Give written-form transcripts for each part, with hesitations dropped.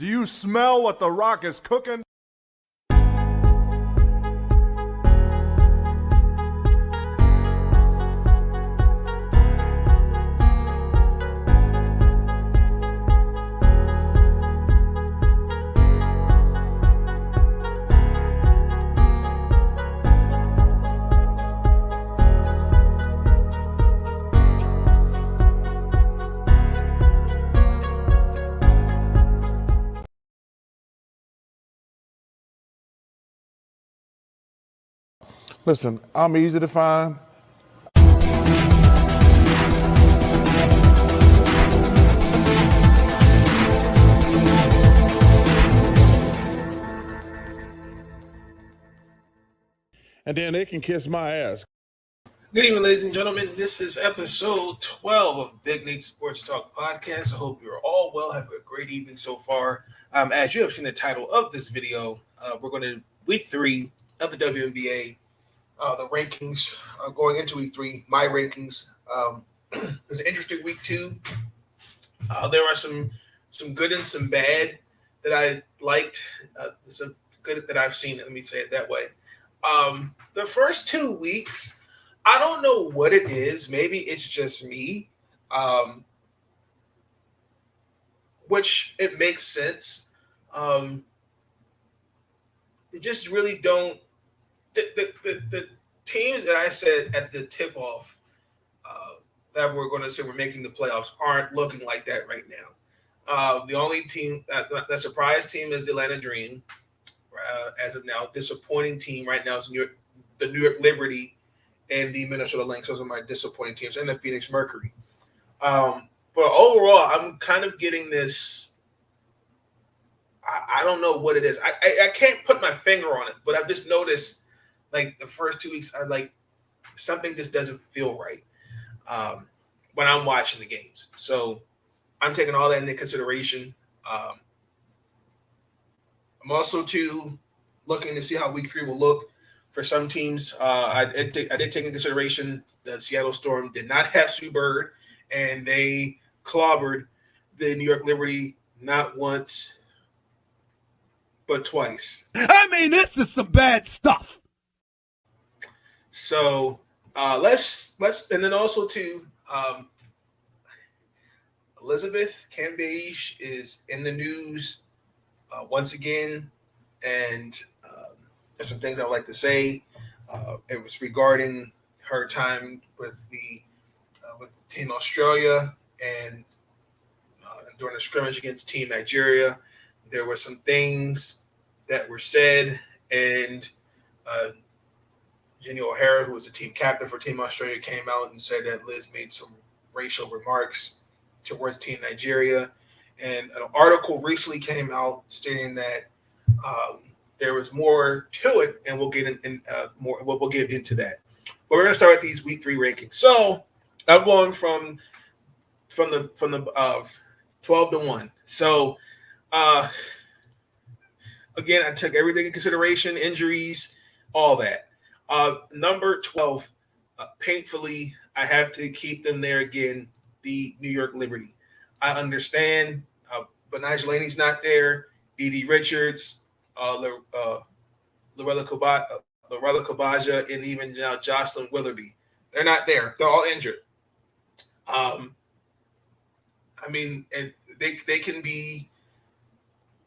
Do you smell what The Rock is cooking? Listen, I'm easy to find. And then they can kiss my ass. Good evening, ladies and gentlemen. This is episode 12 of Big Nate Sports Talk Podcast. I hope you're all well. Have a great evening so far. As you have seen the title of this video, we're going to week 3 of the WNBA. The rankings going into week 3, my rankings. It was an interesting week 2. There are some good and some bad that I liked. Some good that I've seen. Let me say it that way. The first 2 weeks, I don't know what it is. Maybe it's just me, which it makes sense. They just really don't. The teams that I said at the tip-off that we're going to say we're making the playoffs aren't looking like that right now. The only team, the surprise team is the Atlanta Dream. As of now, disappointing team right now is the New York Liberty and the Minneosta Lynx. Those are my disappointing teams, and the Phoenix Mercury. But overall, I'm kind of getting this. I don't know what it is. I can't put my finger on it, but I've just noticed, like the first 2 weeks, I like something just doesn't feel right when I'm watching the games. So I'm taking all that into consideration. I'm also too looking to see how week 3 will look for some teams. I did take into consideration that Seattle Storm did not have Sue Bird, and they clobbered the New York Liberty not once but twice. I mean, this is some bad stuff. So let's and then also too, Elizabeth Cambage is in the news once again, and there's some things I would like to say. It was regarding her time with Team Australia and during a scrimmage against Team Nigeria. There were some things that were said, and Jenny O'Hara, who was the team captain for Team Australia, came out and said that Liz made some racial remarks towards Team Nigeria. And an article recently came out stating that there was more to it, and we'll get in more. We'll get into that. But we're going to start with these week 3 rankings. So I'm going from the 12 to 1. So again, I took everything in consideration, injuries, all that. Number 12, painfully, I have to keep them there again, the New York Liberty. I understand Benaj Laney's not there, Edie Richards, Lorella Kabaja, and even now Jocelyn Willoughby. They're not there. They're all injured. I mean, and they can be.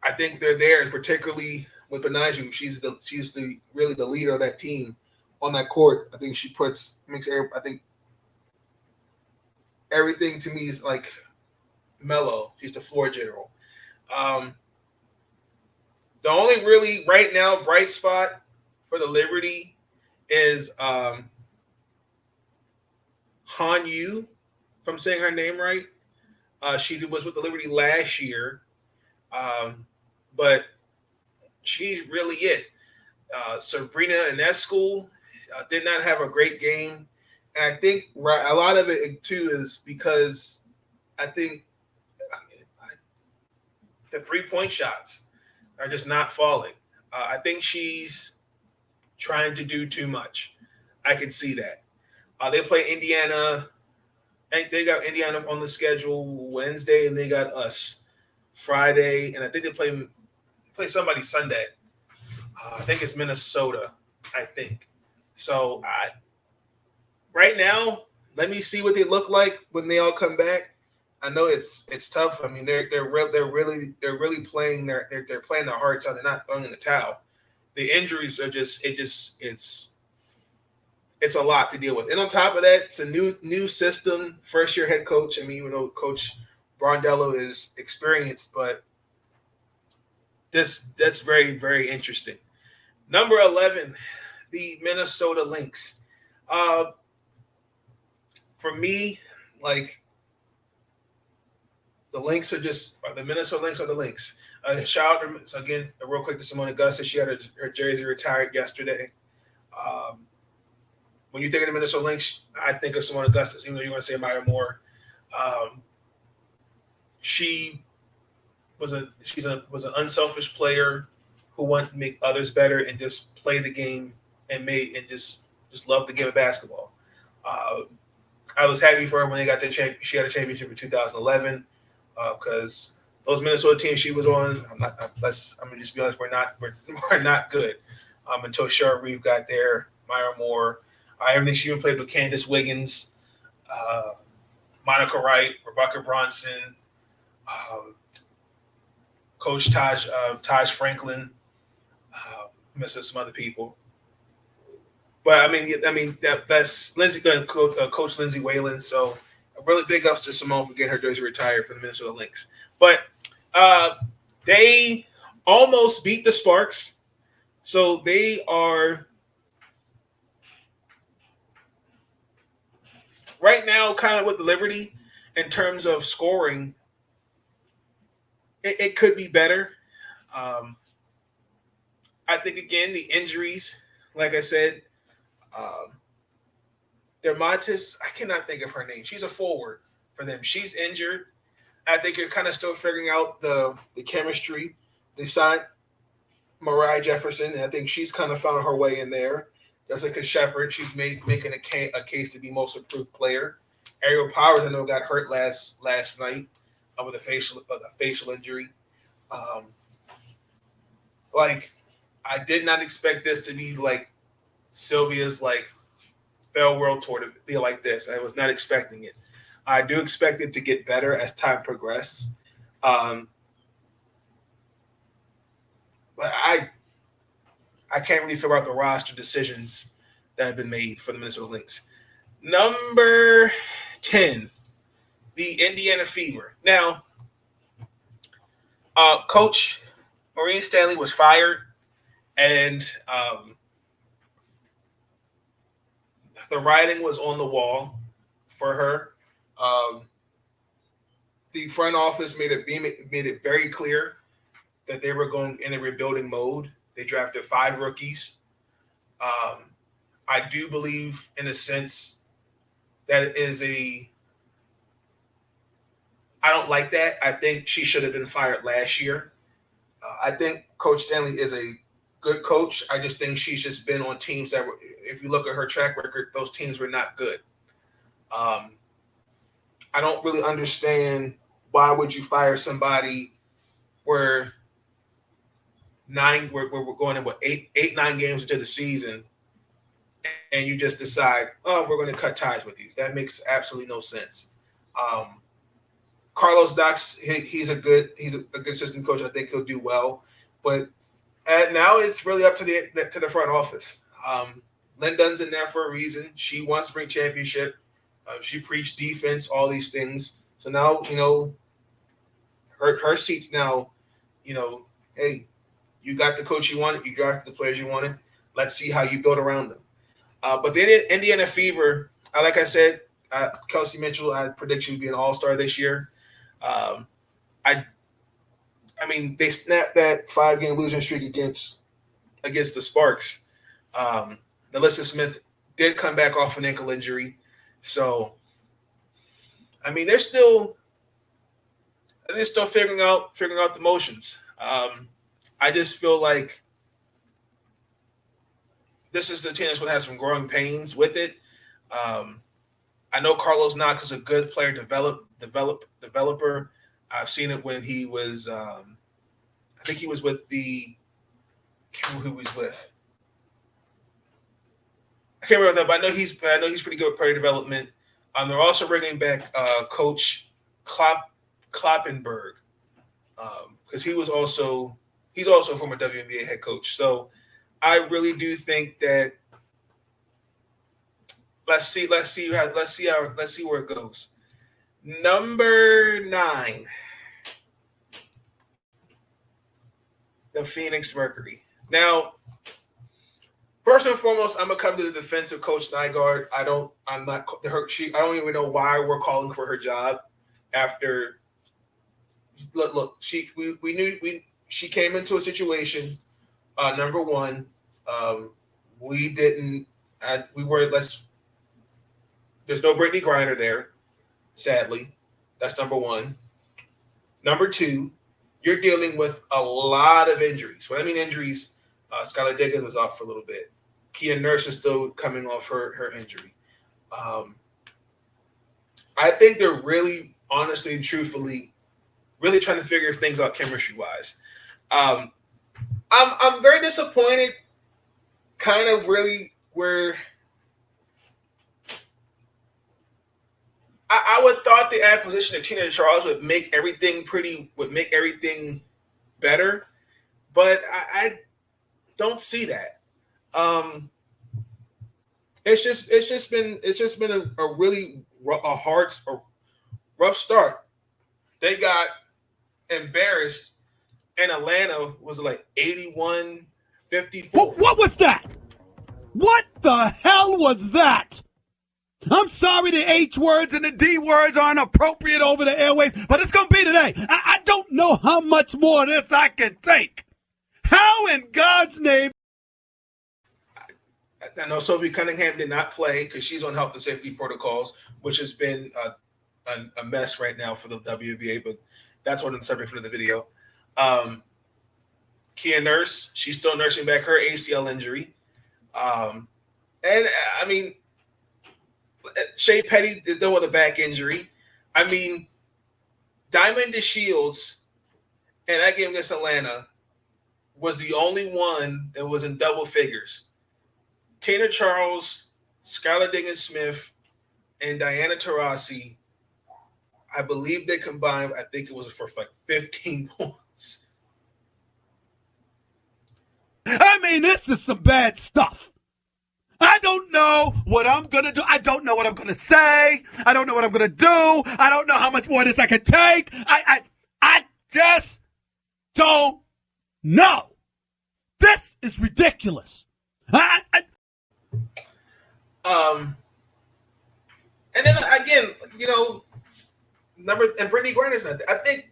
I think they're there, particularly with Benaju. She's really the leader of that team on that court. I think she makes. I think everything to me is like mellow. She's the floor general. The only really right now bright spot for the Liberty is Han Yu, if I'm saying her name right. She was with the Liberty last year, but she's really it. Sabrina Ionescu did not have a great game. And I think a lot of it, too, is because I think the three-point shots are just not falling. I think she's trying to do too much. I can see that. They play Indiana. And they got Indiana on the schedule Wednesday, and they got us Friday, and I think they play somebody Sunday. I think it's Minnesota. I think so. Right now, let me see what they look like when they all come back. I know it's tough. I mean, they're really playing they're playing their hearts out. They're not throwing in the towel. The injuries are it's a lot to deal with. And on top of that, it's a new system, first year head coach. I mean, even though Coach Brondello is experienced, but that's very, very interesting. Number 11, the Minnesota Lynx. For me, like the Lynx the Minnesota Lynx are the Lynx. Shout out again, real quick to Simone Augusta. She had her jersey retired yesterday. When you think of the Minnesota Lynx, I think of Simone Augustus, even though you're going to say Maya Moore. She was an unselfish player who wanted to make others better and just play the game and just love the game of basketball. I was happy for her when they got she had a championship in 2011 because those Minnesota teams she was on, I'm gonna just be honest, we're not good until Cheryl Reeve got there, Maya Moore. I think she even played with Candace Wiggins, Monica Wright, Rebecca Bronson, Coach Taj Franklin, missing some other people. But I mean that's Lindsay, Coach Lindsay Whalen. So a really big ups to Simone for getting her jersey retired for the Minnesota Lynx. But they almost beat the Sparks, so they are right now kind of with the Liberty in terms of scoring. It could be better. I think again the injuries, like I said. Dermatis, I cannot think of her name. She's a forward for them. She's injured. I think you're kind of still figuring out the chemistry. They signed Mariah Jefferson, and I think she's kind of found her way in there. Jessica Shepard, she's making a case to be most improved player. Ariel Powers, I know, got hurt last night with a facial injury. I did not expect this to be like Sylvia's Bell World Tour to be like this. I was not expecting it. I do expect it to get better as time progresses. But I can't really figure out the roster decisions that have been made for the Minnesota Lynx. Number 10, the Indiana Fever. Now, Coach Maureen Stanley was fired, and the writing was on the wall for her. The front office made it very clear that they were going in a rebuilding mode. They drafted 5 rookies. I do believe, in a sense, that it is I don't like that. I think she should have been fired last year. I think Coach Stanley is a good coach. I just think she's just been on teams that were, if you look at her track record, those teams were not good. I don't really understand why would you fire somebody where we're going in 9 games into the season and you just decide, oh, we're going to cut ties with you. That makes absolutely no sense. Carlos Dox, he's a good assistant coach. I think he'll do well, but now it's really up to the front office. Lynn Dunn's in there for a reason. She wants to bring championship. She preached defense, all these things. So now, her seat's now, hey, you got the coach you wanted. You drafted the players you wanted. Let's see how you build around them. But the Indiana Fever, like I said, Kelsey Mitchell, I predict she'll be an all-star this year. They snapped that 5-game losing streak against the Sparks. Alyssa Smith did come back off an ankle injury. So, they're still figuring out the motions. I just feel like this is the team that's going to have some growing pains with it. I know Carlos Knox is a good player developer. I've seen it when he was, I think he was with I can't remember who he was with. I can't remember that, but I know he's pretty good with player development. They're also bringing back Coach Kloppenberg because he's also a former WNBA head coach. So I really do think that let's see where it goes. Number 9, the Phoenix Mercury. Now, first and foremost, I'm gonna come to the defense of Coach Nygaard. I don't even know why we're calling for her job we knew she came into a situation. Number one, there's no Brittany Griner there, sadly. That's number one. Number 2, you're dealing with a lot of injuries. When I mean injuries, Skylar Diggins was off for a little bit. Kia Nurse is still coming off her injury. I think they're really, honestly and truthfully, really trying to figure things out chemistry-wise. I'm very disappointed, kind of really where I would thought the acquisition of Tina Charles would make everything better, but I don't see that. It's just been a really rough start. They got embarrassed, and Atlanta was like 81-54. What was that? What the hell was that? I'm sorry the H words and the D words aren't appropriate over the airwaves, but it's going to be today. I don't know how much more of this I can take. How in God's name? I know Sophie Cunningham did not play because she's on health and safety protocols, which has been a mess right now for the WNBA, but that's on the subject for the video. Kia Nurse, she's still nursing back her ACL injury. And I mean, Shea Petty is done with a back injury. I mean, Diamond DeShields in that game against Atlanta was the only one that was in double figures. Tina Charles, Skylar Diggins-Smith, and Diana Taurasi, I believe they combined, I think it was for like 15 points. I mean, this is some bad stuff. I don't know what I'm going to do. I don't know what I'm going to say. I don't know what I'm going to do. I don't know how much more of this I can take. I just don't know. This is ridiculous. And then again, and Brittany Griner's not there. I think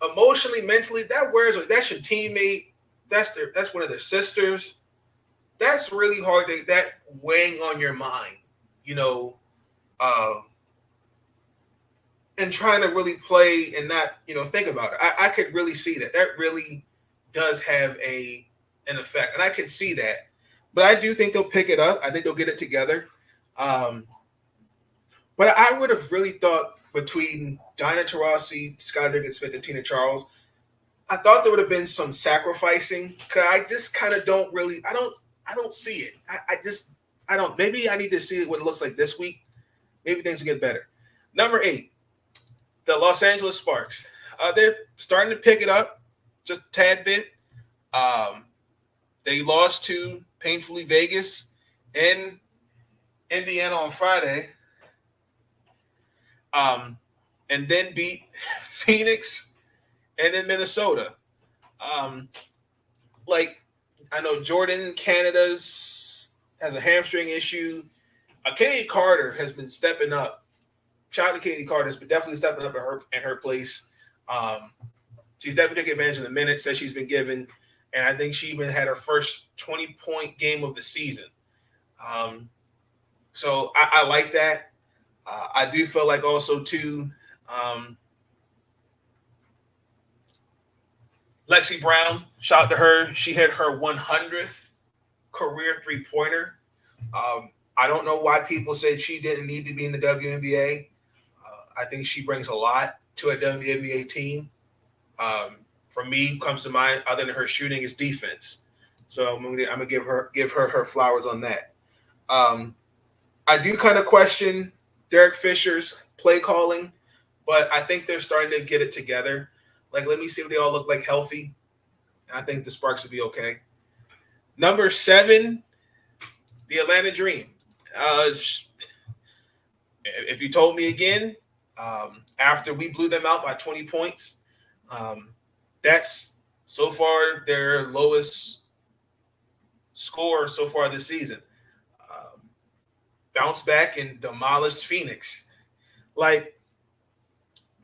emotionally, mentally, that's your teammate. That's one of their sisters. That's really hard. That weighing on your mind, and trying to really play and not, think about it. I could really see that. That really does have an effect, and I can see that. But I do think they'll pick it up. I think they'll get it together. But I would have really thought between Diana Taurasi, Skylar Diggins-Smith, and Tina Charles, I thought there would have been some sacrificing. Cause I just kind of don't see it. I don't. Maybe I need to see what it looks like this week. Maybe things will get better. Number 8, the Los Angeles Sparks. They're starting to pick it up just a tad bit. They lost to painfully Vegas and Indiana on Friday. And then beat Phoenix and then Minnesota. I know Jordan Canada's has a hamstring issue. Kennedy Carter has been stepping up. Shout out to Kennedy Carter has been definitely stepping up in her place. She's definitely taking advantage of the minutes that she's been given. And I think she even had her first 20-point game of the season. So I like that. I do feel like also, too, Lexi Brown, shout out to her. She hit her 100th career three-pointer. I don't know why people said she didn't need to be in the WNBA. I think she brings a lot to a WNBA team. For me, comes to mind other than her shooting is defense. So I'm gonna give her flowers on that. I do kind of question Derek Fisher's play calling, but I think they're starting to get it together. Like, let me see if they all look like healthy. I think the Sparks will be okay. Number 7, the Atlanta Dream. If you told me again, after we blew them out by 20 points, that's so far their lowest score so far this season. Bounced back and demolished Phoenix. Like,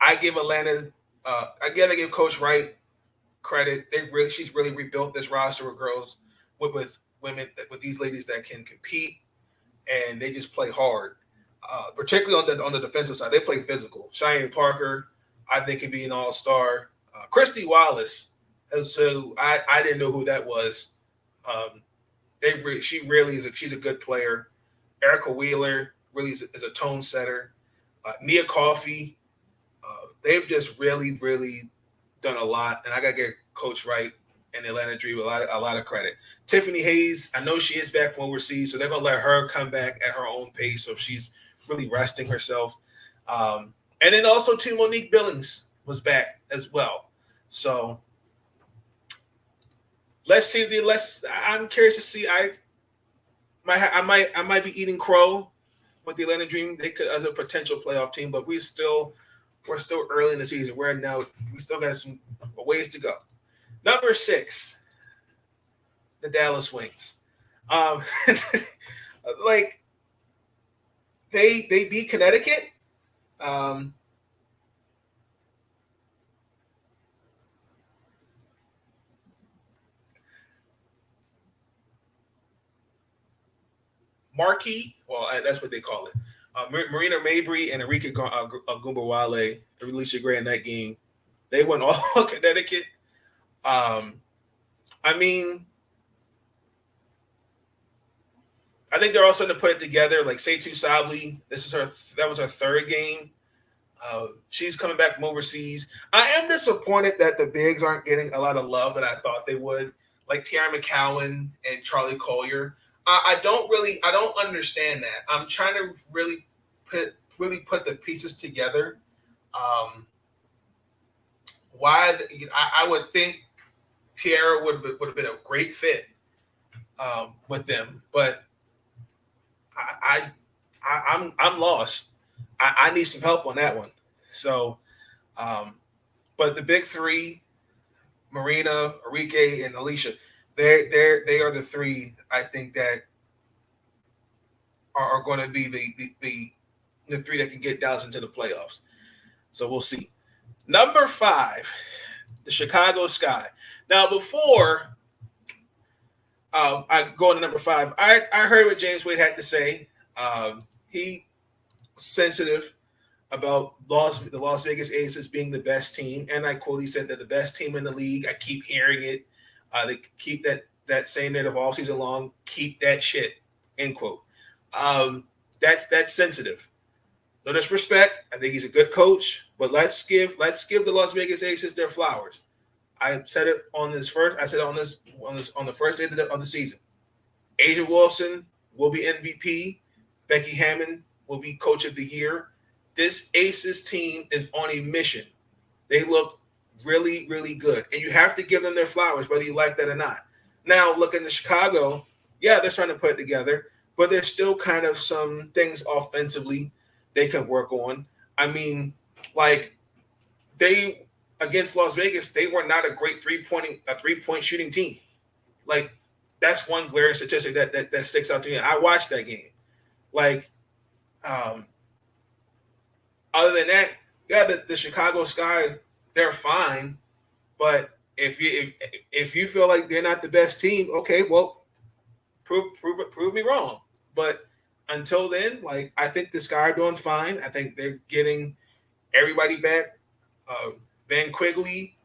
I give Atlanta, I gotta give Coach Wright credit. She's really rebuilt this roster of girls with women, with these ladies that can compete, and they just play hard. Particularly on the defensive side, they play physical. Cheyenne Parker, I think, can be an all-star. Christy Wallace, who I didn't know who that was. She really is. She's a good player. Erica Wheeler really is a tone setter. Nia Coffey, they've just really, really done a lot, and I gotta give Coach Wright and the Atlanta Dream a lot of credit. Tiffany Hayes, I know she is back from overseas, so they're gonna let her come back at her own pace, so she's really resting herself. And then also too, Monique Billings was back as well. So let's see. I'm curious to see. I might be eating crow with the Atlanta Dream. They could as a potential playoff team, but we're still early in the season. We still got some ways to go. Number 6, the Dallas Wings. Like, they beat Connecticut. Marquee, well, that's what they call it. Marina Mabry and Nneka Ogwumike, Alicia Gray in that game. They went all Connecticut. I think they're also going to put it together. Like Seitu Sabli, that was her 3rd game. She's coming back from overseas. I am disappointed that the bigs aren't getting a lot of love that I thought they would, like Tiara McCowan and Charlie Collier. I don't understand that. I'm trying to really put the pieces together. I would think Tiara would have been a great fit with them, but I'm lost. I need some help on that one. So, but the big 3, Marina, Enrique, and Alicia, they are the 3 I think that are going to be the 3 that can get Dallas into the playoffs. So we'll see. Number 5, the Chicago Sky. Now, before I go into number 5, I heard what James Wade had to say. He sensitive about the Las Vegas Aces being the best team, and I quote, he said they're the best team in the league. I keep hearing it. They keep that same narrative all season long. Keep that shit, end quote. That's sensitive. No disrespect. I think he's a good coach, but let's give the Las Vegas Aces their flowers. I said it on the first day of the season. Asia Wilson will be MVP. Becky Hammond will be Coach of the Year. This Aces team is on a mission. They look really, really good, and you have to give them their flowers, whether you like that or not. Now, looking at Chicago, yeah, they're trying to put it together, but there's still kind of some things offensively they can work on. I mean, like, they against Las Vegas, they were not a great three-point shooting team. Like, that's one glaring statistic that sticks out to me. I watched that game. Like, other than that, yeah, the Chicago Sky, they're fine. But if you feel like they're not the best team, okay, well, prove me wrong. But until then, like, I think the Sky are doing fine. I think they're getting everybody back. Van Quigley,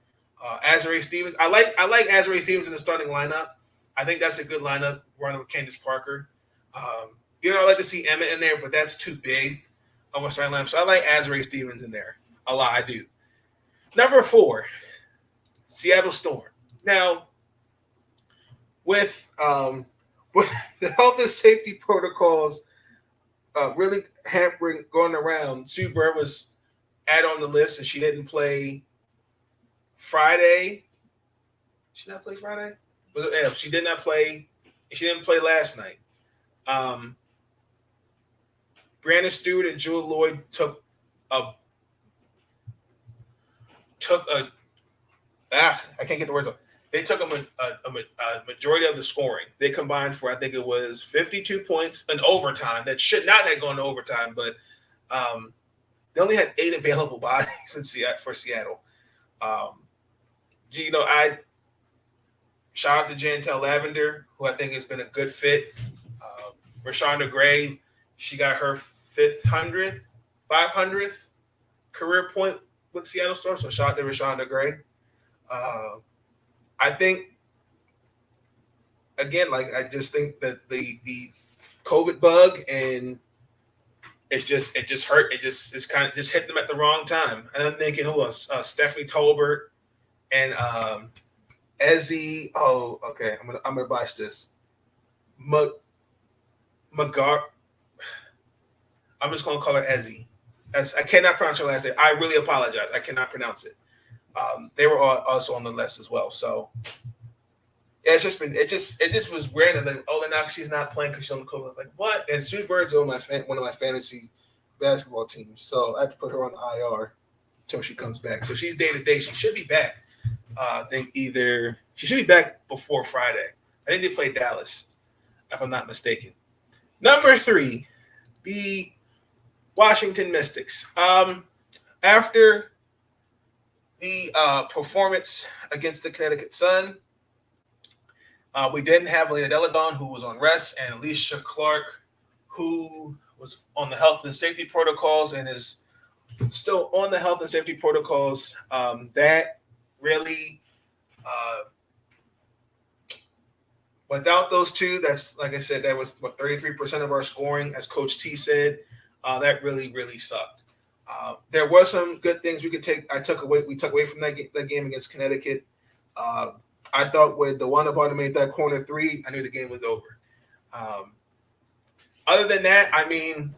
Azurá Stevens. I like Azurá Stevens in the starting lineup. I think that's a good lineup running with Candace Parker. I'd like to see Emma in there, but that's too big of a starting lineup. So I like Azurá Stevens in there a lot. I do. Number 4, Seattle Storm. Now, with the health and safety protocols really hampering going around, Sue Bird was added on the list, and she didn't play Friday. She not play Friday? Yeah, she did not play. She didn't play last night. Brandon Stewart and Jewel Lloyd took a I can't get the words out. They took a majority of the scoring. They combined for, I think it was 52 points in overtime. That should not have gone to overtime, but they only had 8 available bodies for Seattle. I shout out to Jantel Lavender, who I think has been a good fit. Rashonda Gray, she got her 500th career point with Seattle Storm. So shout out to Rashonda Gray. I think, again, I just think that the COVID bug, and it just hurt. It's kind of just hit them at the wrong time. And I'm thinking, who else? Stephanie Tolbert and Ezzy. Oh, okay. I'm gonna botch this. Magar. I'm just gonna call her Ezzy. I cannot pronounce her last name. I really apologize. I cannot pronounce it. They were also on the list as well. So yeah, it just was weird. And then now she's not playing because she's on the COVID. I was like, what? And Sue Bird's on one of my fantasy basketball teams, so I have to put her on the IR until she comes back. So she's day to day. She should be back. I think she should be back before Friday. I think they play Dallas, if I'm not mistaken. Number 3, the Washignton Mystics. After the performance against the Connecticut Sun, we didn't have Lena Deladon, who was on rest, and Alicia Clark, who was on the health and safety protocols and is still on the health and safety protocols. That really, without those two, that's, like I said, that was 33% of our scoring, as Coach T said. That really, really sucked. There were some good things we took away from that game against Connecticut. I thought when the Wanda made that corner 3, I knew the game was over. Other than that, I mean,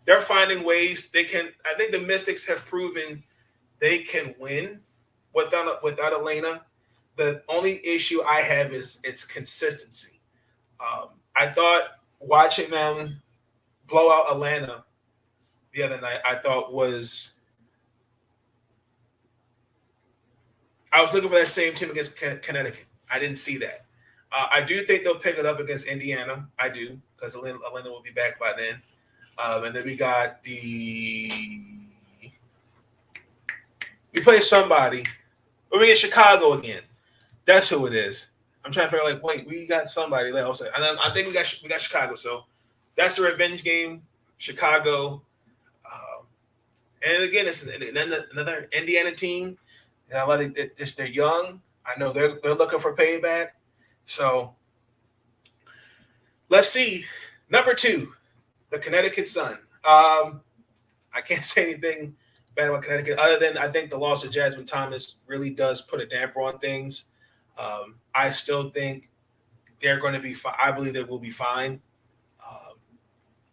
they're finding ways they can. I think the Mystics have proven they can win without Elena. The only issue I have is its consistency. I thought watching them blow out Atlanta the other night, I was looking for that same team against Connecticut. I didn't see that. I do think they'll pick it up against Indiana. I do, because Atlanta will be back by then. And then we play somebody. We get Chicago again. That's who it is. I'm trying to figure wait, we got somebody else. And I think we got Chicago. So that's a revenge game. Chicago. And again, it's another Indiana team. And they're young. I know they're looking for payback. So let's see. Number 2, the Connecticut Sun. I can't say anything bad about Connecticut other than I think the loss of Jasmine Thomas really does put a damper on things. I still think they're going to be fine. I believe they will be fine.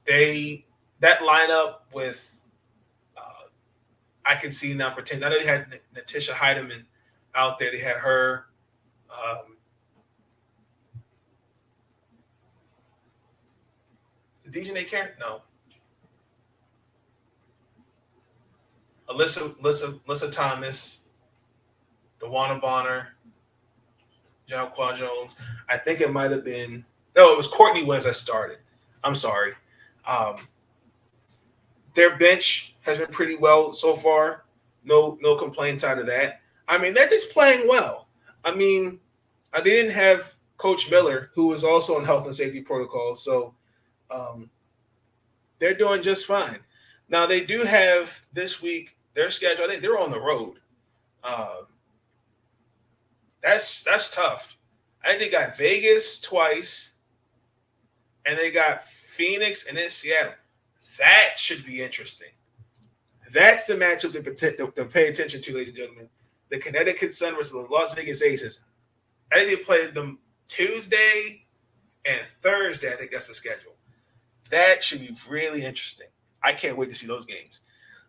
That lineup with I can see now pretend. I know they had Natisha Heidemann out there. They had her. Did DJ Karen? No. Alyssa Thomas, DeWanna Bonner, Jonquan Jones. I think it might have been. No, it was Courtney West that started. I'm sorry. Their bench has been pretty well so far. No complaints out of that. I mean, they're just playing well. I mean, they didn't have Coach Miller, who was also on health and safety protocols, so they're doing just fine. Now, they do have this week, their schedule, I think they're on the road. That's tough. I think they got Vegas twice, and they got Phoenix and then Seattle. That should be interesting. That's the matchup to pay attention to, ladies and gentlemen. The Connecticut Sun versus the Las Vegas Aces. I think they played them Tuesday and Thursday. I think that's the schedule. That should be really interesting. I can't wait to see those games.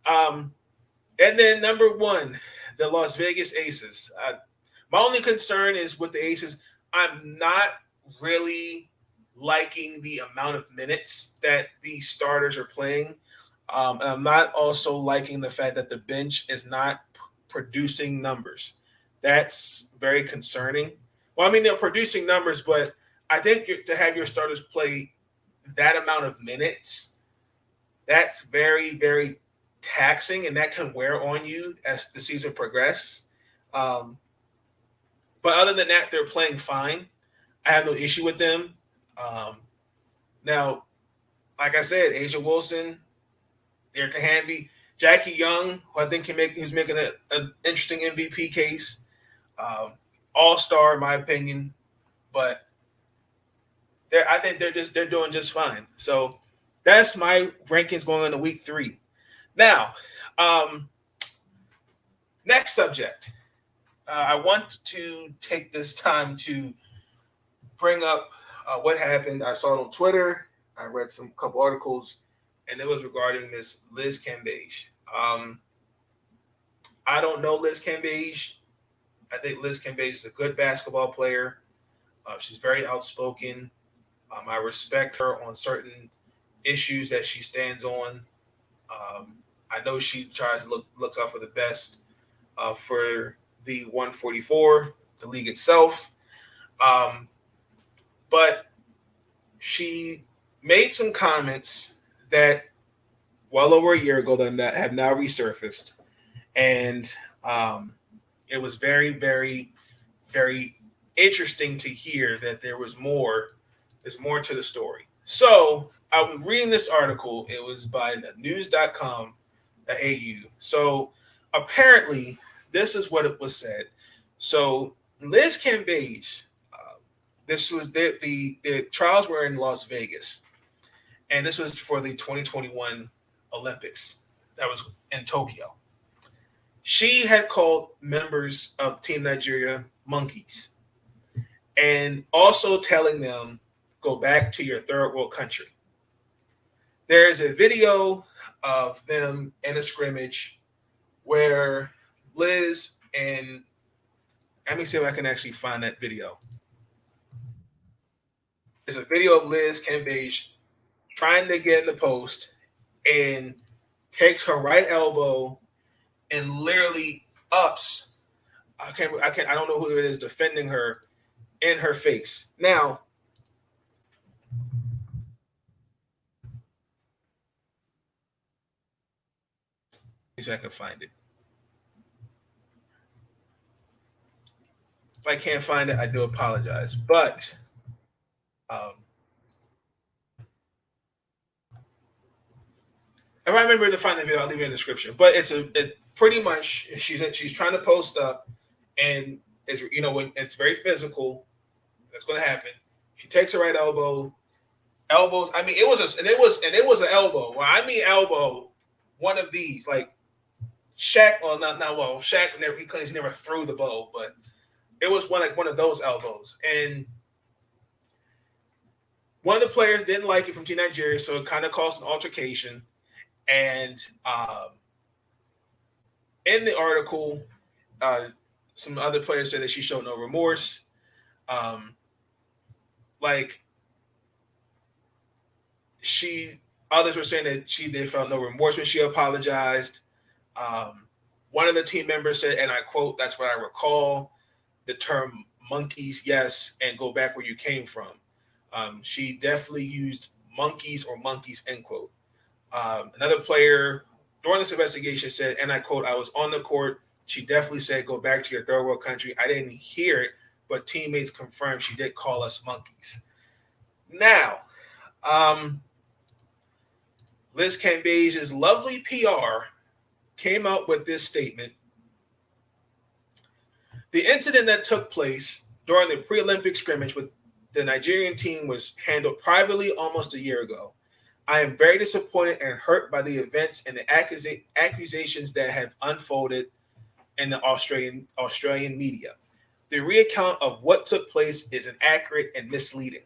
And then number one, the Las Vegas Aces. My only concern is with the Aces, I'm not really liking the amount of minutes that the starters are playing. And I'm not also liking the fact that the bench is not producing numbers. That's very concerning. Well, I mean, they're producing numbers, but I think to have your starters play that amount of minutes, that's very, very taxing, and that can wear on you as the season progresses. But other than that, they're playing fine. I have no issue with them. Now, like I said, Asia Wilson, Erica Hanby, Jackie Young, who I think he's making an interesting MVP case. All-star, in my opinion, but I think they're doing just fine. So that's my rankings going into week 3. Now, next subject. I want to take this time to bring up what happened. I saw it on Twitter. I read some couple articles, and it was regarding Miss Liz Cambage. I don't know Liz Cambage. I think Liz Cambage is a good basketball player. She's very outspoken. I respect her on certain issues that she stands on. I know she tries to looks out for the best for the 144, the league itself. But she made some comments that well over a year ago that have now resurfaced. And it was very, very, very interesting to hear that there's more to the story. So I'm reading this article. It was by news.com.au. So apparently this is what it was said. So Liz Cambage, this was the trials were in Las Vegas, and this was for the 2021 Olympics that was in Tokyo. She had called members of Team Nigeria monkeys, and also telling them, go back to your third world country. There's a video of them in a scrimmage where Liz and let me see if I can actually find that video. There's a video of Liz Cambage trying to get in the post and takes her right elbow and literally ups. I don't know who it is defending her in her face. Now, if I can find it. If I can't find it, I do apologize. But if I remember to find the video, I'll leave it in the description. But it pretty much she's trying to post up, and it's when it's very physical. That's going to happen. She takes her right elbows. I mean, it was an elbow. When I mean elbow, one of these like Shaq. Well, not well. Shaq he claims he never threw the ball, but it was one of those elbows. And one of the players didn't like it from Team Nigeria, so it kind of caused an altercation. And in the article, some other players said that she showed no remorse. Others were saying that they felt no remorse when she apologized. One of the team members said, and I quote, "That's what I recall, the term monkeys, yes, and go back where you came from." She definitely used monkeys or monkeys, end quote. Another player during this investigation said, and I quote, "I was on the court. She definitely said, go back to your third world country. I didn't hear it, but teammates confirmed she did call us monkeys." Now, Liz Cambage's lovely PR came out with this statement. The incident that took place during the pre-Olympic scrimmage with the Nigerian team was handled privately almost a year ago. I am very disappointed and hurt by the events and the accusations that have unfolded in the Australian media. The recount of what took place is inaccurate and misleading.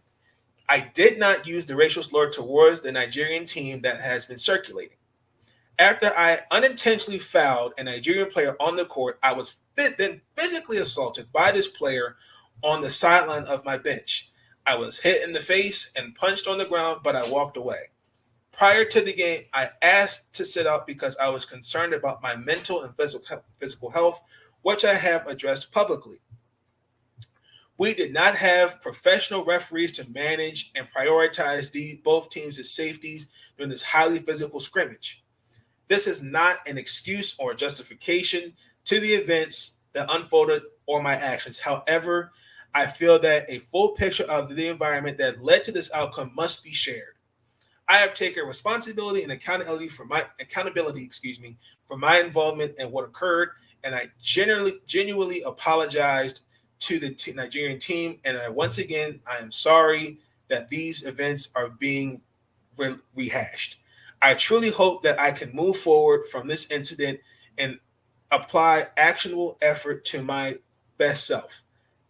I did not use the racial slur towards the Nigerian team that has been circulating. After I unintentionally fouled a Nigerian player on the court, I was then physically assaulted by this player on the sideline of my bench. I was hit in the face and punched on the ground, but I walked away. Prior to the game, I asked to sit out because I was concerned about my mental and physical health, which I have addressed publicly. We did not have professional referees to manage and prioritize both teams' safeties during this highly physical scrimmage. This is not an excuse or justification to the events that unfolded or my actions. However, I feel that a full picture of the environment that led to this outcome must be shared. I have taken responsibility and accountability for my involvement in what occurred, and I genuinely apologized to the Nigerian team. And once again, I am sorry that these events are being rehashed. I truly hope that I can move forward from this incident and apply actionable effort to my best self.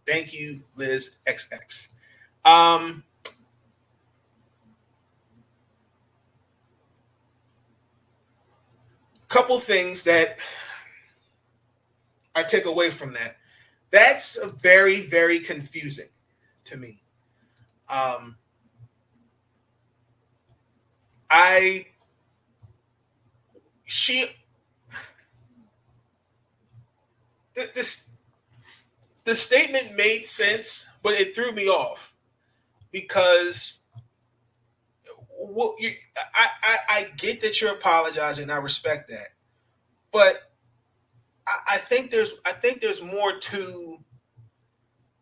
Thank you, Liz XX. Couple things that I take away from that. That's very, very confusing to me. The statement made sense, but it threw me off because I get that you're apologizing. I respect that, but I think there's more to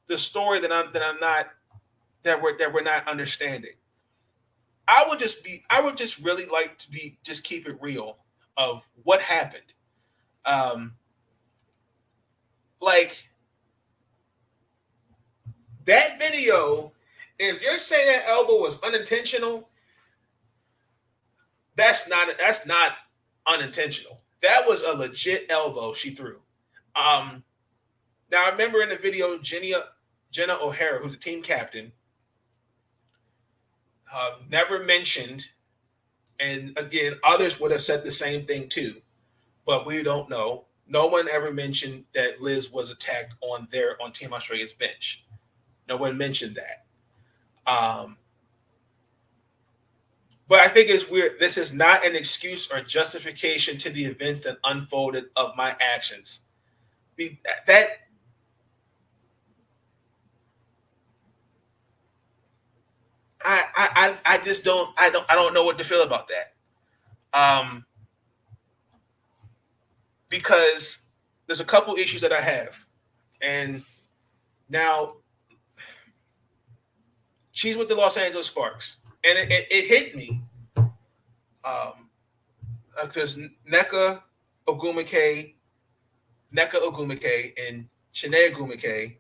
the story that we're not understanding. I would just really like to just keep it real of what happened. Like that video, if you're saying that elbow was unintentional, that's not unintentional. That was a legit elbow she threw. Now I remember in the video, Jenna O'Hara, who's a team captain, never mentioned, and again, others would have said the same thing too, but we don't know. No one ever mentioned that Liz was attacked on Team Australia's bench. No one mentioned that. But I think it's weird. This is not an excuse or justification to the events that unfolded of my actions. I just don't know what to feel about that. Because there's a couple issues that I have. And now she's with the Los Angeles Sparks. And it hit me. Because Nneka Ogwumike, and Chiney Ogwumike,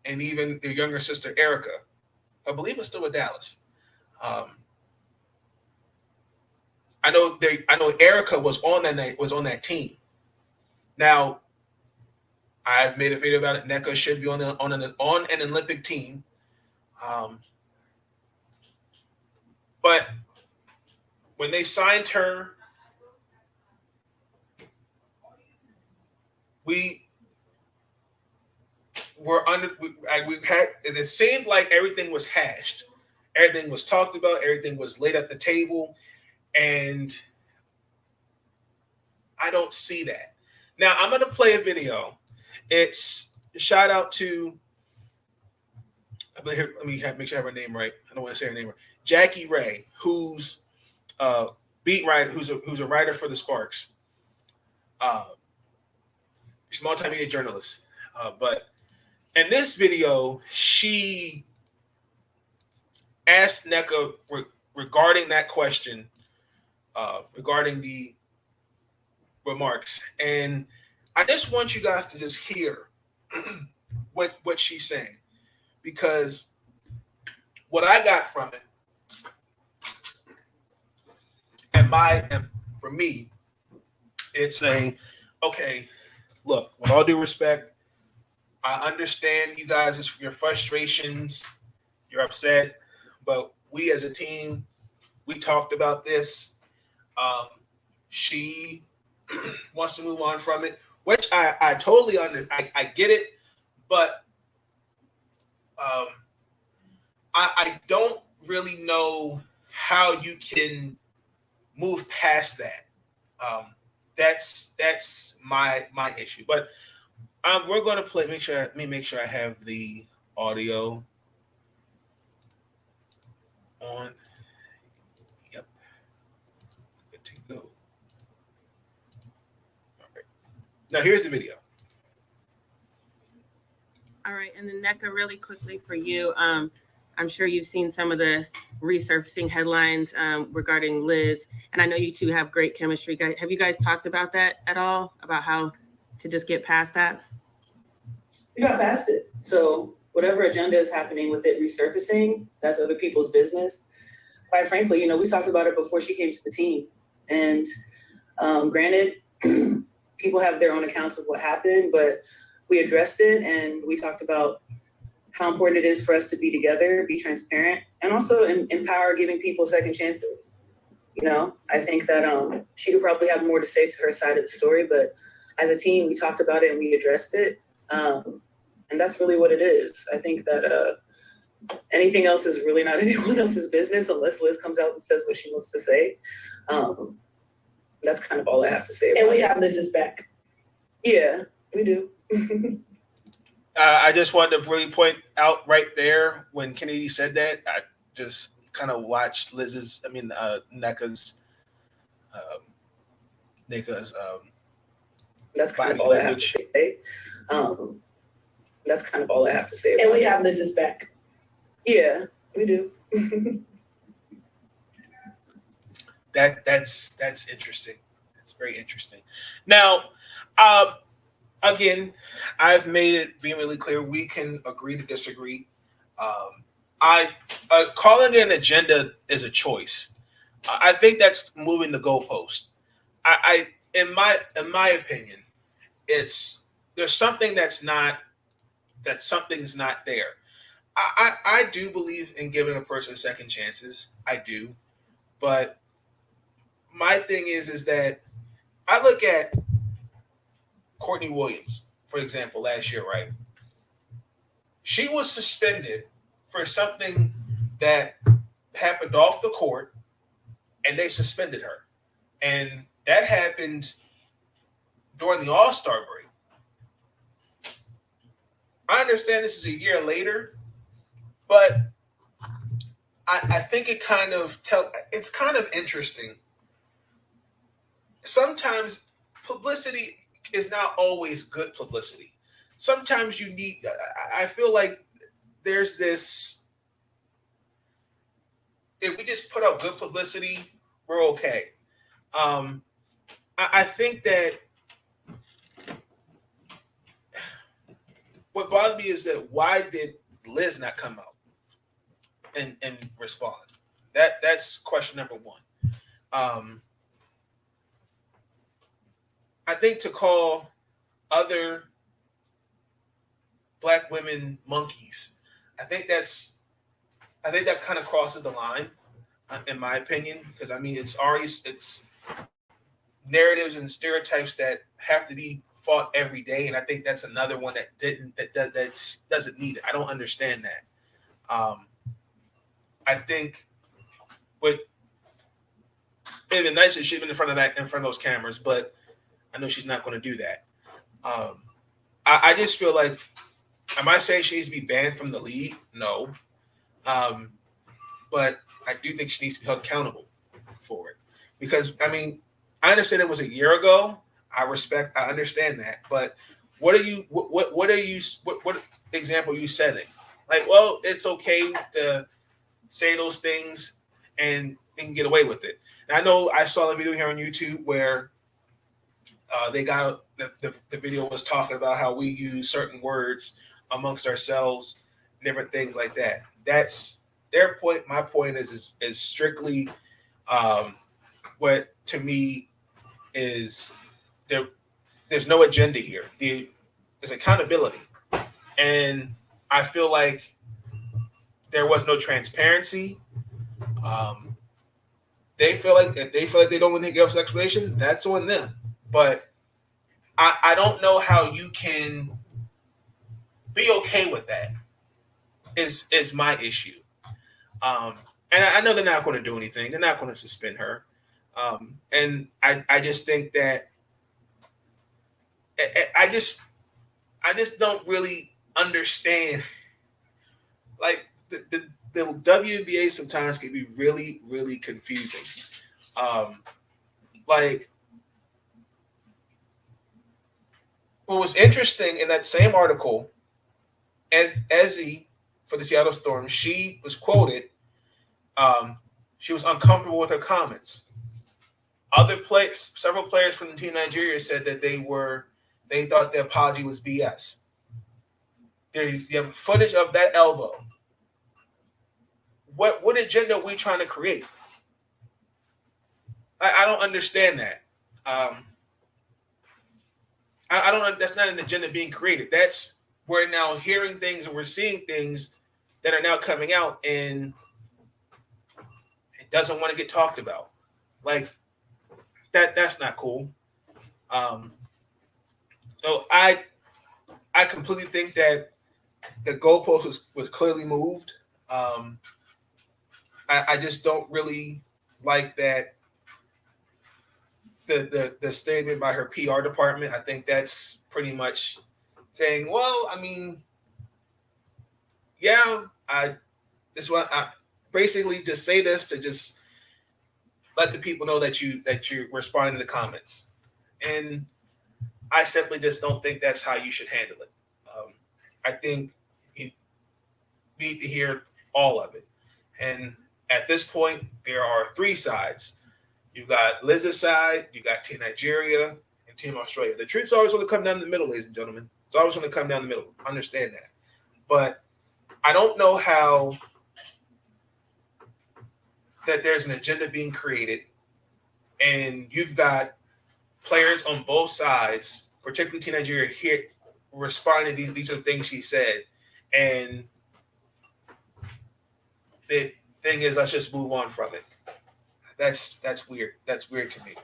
and even their younger sister Erica, I believe it's still with Dallas. I know Erica was on that team. Now, I've made a video about it. Nneka should be on an Olympic team. But when they signed her, it seemed like everything was hashed. Everything was talked about. Everything was laid at the table. And I don't see that. Now, I'm going to play a video. It's a shout out to, let me make sure I have her name right. I don't want to say her name right. Jackie Ray, who's a beat writer, who's a writer for the Sparks. She's a multimedia journalist. But in this video, she asked Nneka regarding that question, regarding the remarks. And I just want you guys to just hear what she's saying. Because what I got from it for me, it's saying, okay, look, with all due respect, I understand you guys, your frustrations, you're upset, but we as a team, we talked about this. She wants to move on from it, which I totally I get it, but I don't really know how you can move past that. That's my issue. But we're going to play. Let me make sure I have the audio on. Yep. Good to go. All right. Now here's the video. All right, and then Nneka, really quickly for you, I'm sure you've seen some of the resurfacing headlines regarding Liz, and I know you two have great chemistry. Have you guys talked about that at all, about how to just get past that? We got past it. So whatever agenda is happening with it resurfacing, that's other people's business. Quite frankly, we talked about it before she came to the team. And granted, people have their own accounts of what happened, but we addressed it and we talked about how important it is for us to be together, be transparent, and also empower giving people second chances. I think that she could probably have more to say to her side of the story, but as a team, we talked about it and we addressed it. And that's really what it is. I think that anything else is really not anyone else's business unless Liz comes out and says what she wants to say. That's kind of all I have to say about it. And we have Liz's back. Yeah, we do. I just wanted to really point out right there when Kennedy said that, I just kind of watched Nneka's that's kind of all I have to say. That's kind of all I have to say. And we have Liz's back. Yeah, we do. That's interesting. That's very interesting. Now, again, I've made it vehemently clear we can agree to disagree. Calling it an agenda is a choice. I think that's moving the goalpost. In my opinion, there's something something's not there. I do believe in giving a person second chances. I do, but my thing is that I look at Courtney Williams, for example, last year, right? She was suspended for something that happened off the court, and they suspended her. And that happened during the All-Star break. I understand this is a year later, but I think it's kind of interesting. Sometimes publicity is not always good publicity. Sometimes you need, I feel like there's this, if we just put out good publicity, we're okay. I think that what bothers me is that why did Liz not come out and respond? That's question number one. I think to call other Black women monkeys, I think that kind of crosses the line, in my opinion, because it's narratives and stereotypes that have to be fought every day, and I think that's another one that doesn't need it. I don't understand that. I think, but it'd be nice if she'd been in front of those cameras, but I know she's not going to do that. I just feel like, am I saying she needs to be banned from the league? No. But I do think she needs to be held accountable for it. Because, I understand it was a year ago. I understand that. But what example are you setting? Like, well, it's okay to say those things and get away with it. And I know I saw the video here on YouTube where they got the video was talking about how we use certain words amongst ourselves, different things like that. That's their point. My point is strictly what to me is there's no agenda here. There's accountability, and I feel like there was no transparency. They feel like if they feel like they don't want to give us an explanation, that's on them. But I don't know how you can be okay with that. Is my issue. And I know they're not going to do anything. They're not going to suspend her. And I just think that I just don't really understand. Like the WNBA sometimes can be really, really confusing. Like what was interesting in that same article, as Ezzy for the Seattle Storm, she was quoted. She was uncomfortable with her comments. Several players from the team Nigeria said that they thought the apology was BS. You have footage of that elbow. What agenda are we trying to create? I don't understand that. I don't. That's not an agenda being created. We're now hearing things and we're seeing things that are now coming out, and it doesn't want to get talked about. Like that's not cool. So I completely think that the goalpost was clearly moved. I just don't really like that the statement by her PR department. I think that's pretty much saying, well, I mean, yeah, I basically just say this to just let the people know that you're responding to the comments. And I simply just don't think that's how you should handle it. I think you need to hear all of it. And at this point, there are three sides. You've got Liz's side, you got Team Nigeria, and Team Australia. The truth's always going to come down the middle, ladies and gentlemen. It's always going to come down the middle. Understand that. But I don't know how that there's an agenda being created, and you've got players on both sides, particularly Team Nigeria, here responding to these are the things she said. And the thing is, let's just move on from it. That's weird. That's weird to me.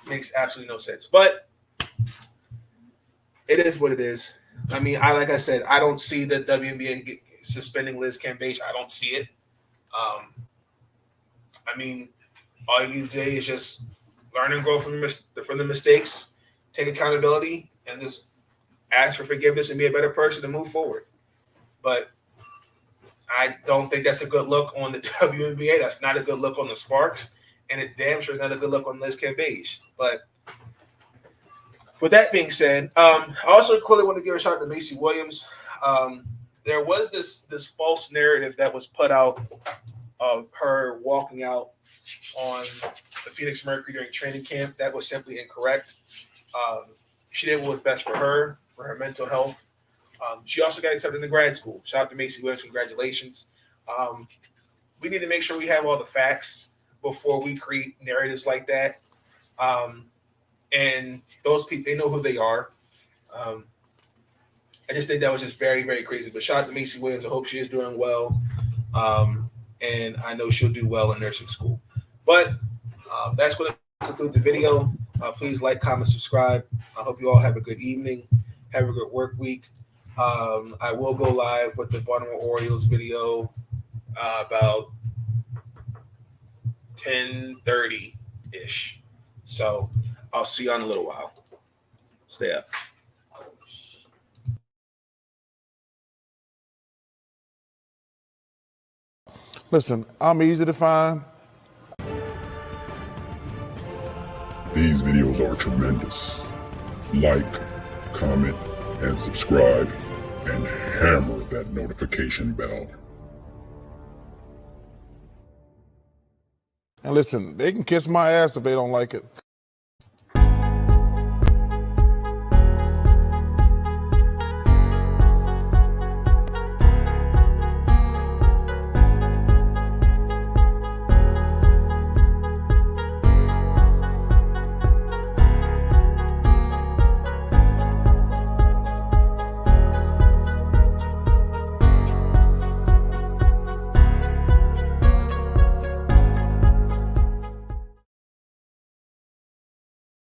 Makes absolutely no sense. But it is what it is. I mean, like I said, I don't see the WNBA suspending Liz Cambage. I don't see it. I mean, all you can say is just learn and grow from the mistakes, take accountability, and just ask for forgiveness and be a better person to move forward. But I don't think that's a good look on the WNBA. That's not a good look on the Sparks, and it damn sure is not a good look on Liz Cambage. But with that being said, I also quickly want to give a shout out to Macy Williams. There was this false narrative that was put out of her walking out on the Phoenix Mercury during training camp. That was simply incorrect. She did what was best for her mental health. She also got accepted into grad school. Shout out to Macy Williams. Congratulations. We need to make sure we have all the facts before we create narratives like that. And those people, they know who they are. I just think that was just very, very crazy. But shout out to Macy Williams. I hope she is doing well. And I know she'll do well in nursing school. But that's going to conclude the video. Please like, comment, subscribe. I hope you all have a good evening. Have a good work week. I will go live with the Baltimore Orioles video about 10:30-ish. So I'll see you in a little while. Stay up. Listen, I'm easy to find. These videos are tremendous. Like, comment, and subscribe, and hammer that notification bell. And listen, they can kiss my ass if they don't like it.